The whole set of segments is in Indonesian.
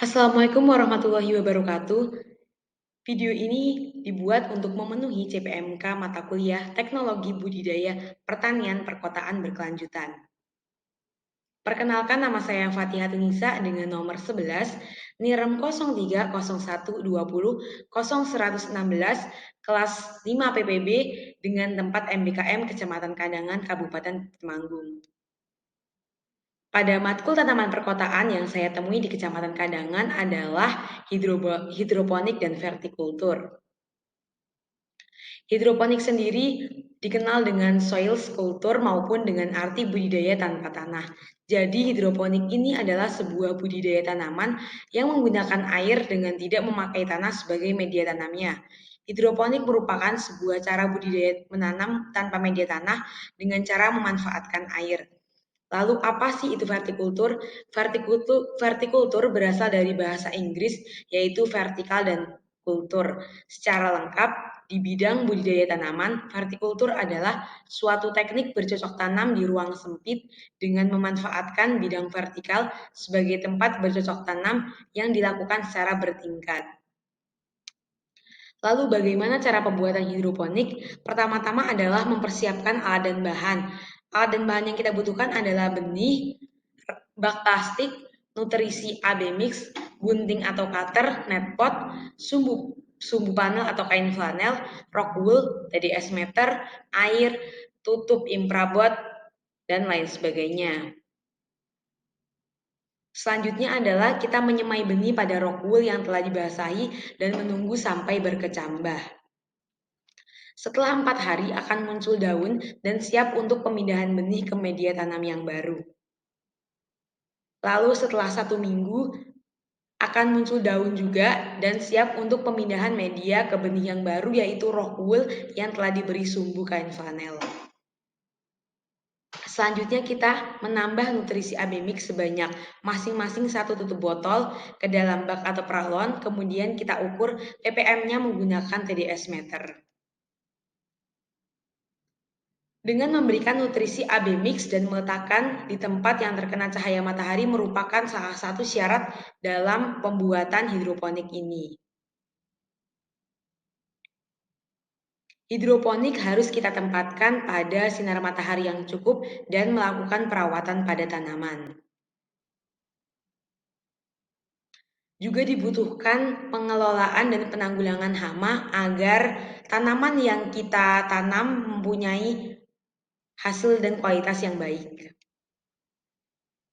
Assalamualaikum warahmatullahi wabarakatuh. Video ini dibuat untuk memenuhi CPMK mata kuliah Teknologi Budidaya Pertanian Perkotaan Berkelanjutan. Perkenalkan, nama saya Fatihah Tunisa dengan nomor 11, NIREM 0301200116, kelas 5 PPB dengan tempat MBKM Kecamatan Kandangan, Kabupaten Temanggung. Pada matkul tanaman perkotaan yang saya temui di Kecamatan Kandangan adalah hidroponik dan vertikultur. Hidroponik sendiri dikenal dengan soil culture maupun dengan arti budidaya tanpa tanah. Jadi hidroponik ini adalah sebuah budidaya tanaman yang menggunakan air dengan tidak memakai tanah sebagai media tanamnya. Hidroponik merupakan sebuah cara budidaya menanam tanpa media tanah dengan cara memanfaatkan air. Lalu apa sih itu vertikultur? Vertikultur berasal dari bahasa Inggris yaitu vertikal dan kultur. Secara lengkap, di bidang budidaya tanaman, vertikultur adalah suatu teknik bercocok tanam di ruang sempit dengan memanfaatkan bidang vertikal sebagai tempat bercocok tanam yang dilakukan secara bertingkat. Lalu bagaimana cara pembuatan hidroponik? Pertama-tama adalah mempersiapkan alat dan bahan. Alat dan bahan yang kita butuhkan adalah benih, bak plastik, nutrisi AB mix, gunting atau cutter, netpot, sumbu panel atau kain flanel, rock wool, TDS meter, air, tutup infrared, dan lain sebagainya. Selanjutnya adalah kita menyemai benih pada rock wool yang telah dibasahi dan menunggu sampai berkecambah. Setelah 4 hari akan muncul daun dan siap untuk pemindahan benih ke media tanam yang baru. Lalu setelah 1 minggu akan muncul daun juga dan siap untuk pemindahan media ke benih yang baru yaitu rock wool yang telah diberi sumbu kain flanel. Selanjutnya kita menambah nutrisi AB mix sebanyak masing-masing 1 tutup botol ke dalam bak atau pralon, kemudian kita ukur ppm-nya menggunakan TDS meter. Dengan memberikan nutrisi AB mix dan meletakkan di tempat yang terkena cahaya matahari merupakan salah satu syarat dalam pembuatan hidroponik ini. Hidroponik harus kita tempatkan pada sinar matahari yang cukup dan melakukan perawatan pada tanaman. Juga dibutuhkan pengelolaan dan penanggulangan hama agar tanaman yang kita tanam mempunyai hasil dan kualitas yang baik.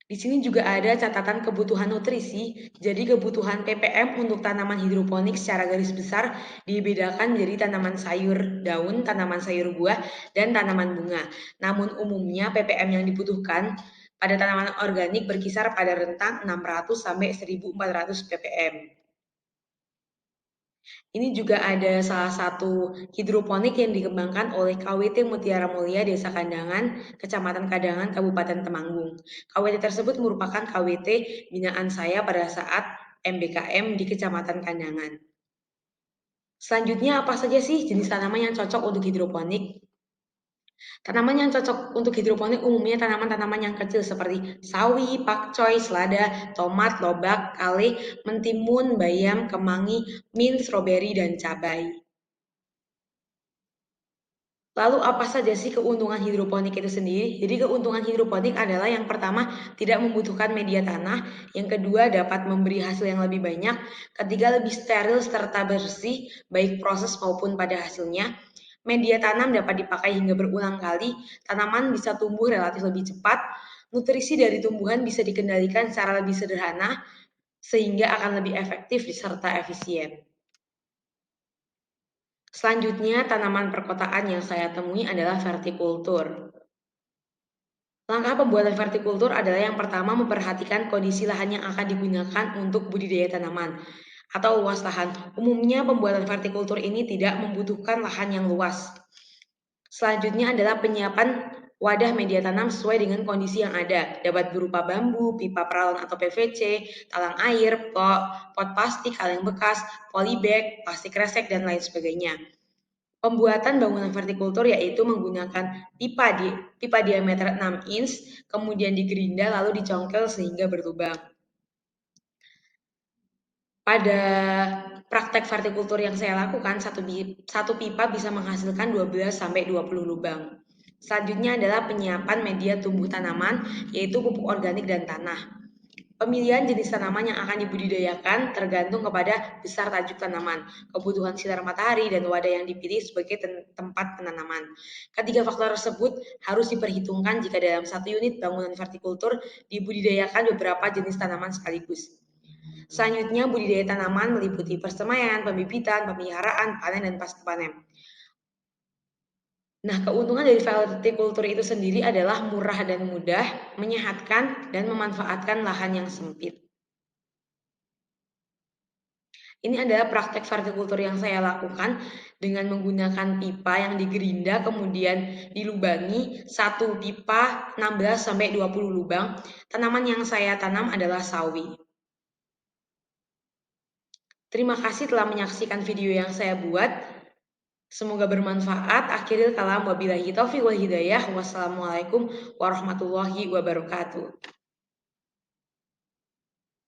Di sini juga ada catatan kebutuhan nutrisi, jadi kebutuhan ppm untuk tanaman hidroponik secara garis besar dibedakan menjadi tanaman sayur daun, tanaman sayur buah, dan tanaman bunga. Namun umumnya ppm yang dibutuhkan pada tanaman organik berkisar pada rentang 600 sampai 1400 ppm. Ini juga ada salah satu hidroponik yang dikembangkan oleh KWT Mutiara Mulia Desa Kandangan, Kecamatan Kandangan, Kabupaten Temanggung. KWT tersebut merupakan KWT binaan saya pada saat MBKM di Kecamatan Kandangan. Selanjutnya, apa saja sih jenis tanaman yang cocok untuk hidroponik? Tanaman yang cocok untuk hidroponik umumnya tanaman-tanaman yang kecil seperti sawi, pakcoy, selada, tomat, lobak, kale, mentimun, bayam, kemangi, mint, stroberi, dan cabai. Lalu apa saja sih keuntungan hidroponik itu sendiri? Jadi keuntungan hidroponik adalah yang pertama tidak membutuhkan media tanah, yang kedua dapat memberi hasil yang lebih banyak, ketiga lebih steril serta bersih baik proses maupun pada hasilnya. Media tanam dapat dipakai hingga berulang kali, tanaman bisa tumbuh relatif lebih cepat, nutrisi dari tumbuhan bisa dikendalikan secara lebih sederhana, sehingga akan lebih efektif serta efisien. Selanjutnya, tanaman perkotaan yang saya temui adalah vertikultur. Langkah pembuatan vertikultur adalah yang pertama memperhatikan kondisi lahan yang akan digunakan untuk budidaya tanaman atau luas lahan. Umumnya pembuatan vertikultur ini tidak membutuhkan lahan yang luas. Selanjutnya adalah penyiapan wadah media tanam sesuai dengan kondisi yang ada. Dapat berupa bambu, pipa peralon atau PVC, talang air, pot plastik, kaleng bekas, polybag, plastik resek, dan lain sebagainya. Pembuatan bangunan vertikultur yaitu menggunakan pipa diameter 6 inch, kemudian digerinda lalu dicongkel sehingga berlubang. Pada praktek vertikultur yang saya lakukan, satu pipa bisa menghasilkan 12 sampai 20 lubang. Selanjutnya adalah penyiapan media tumbuh tanaman, yaitu pupuk organik dan tanah. Pemilihan jenis tanaman yang akan dibudidayakan tergantung kepada besar tajuk tanaman, kebutuhan sinar matahari, dan wadah yang dipilih sebagai tempat penanaman. Ketiga faktor tersebut harus diperhitungkan jika dalam satu unit bangunan vertikultur dibudidayakan beberapa jenis tanaman sekaligus. Selanjutnya, budidaya tanaman meliputi persemaian, pembibitan, pemeliharaan, panen, dan pasca panen. Nah, keuntungan dari vertikultur itu sendiri adalah murah dan mudah, menyehatkan, dan memanfaatkan lahan yang sempit. Ini adalah praktek vertikultur yang saya lakukan dengan menggunakan pipa yang digerinda kemudian dilubangi satu pipa 16 sampai 20 lubang. Tanaman yang saya tanam adalah sawi. Terima kasih telah menyaksikan video yang saya buat. Semoga bermanfaat. Akhiril kalam, wabillahi taufiq wal hidayah. Wassalamualaikum warahmatullahi wabarakatuh.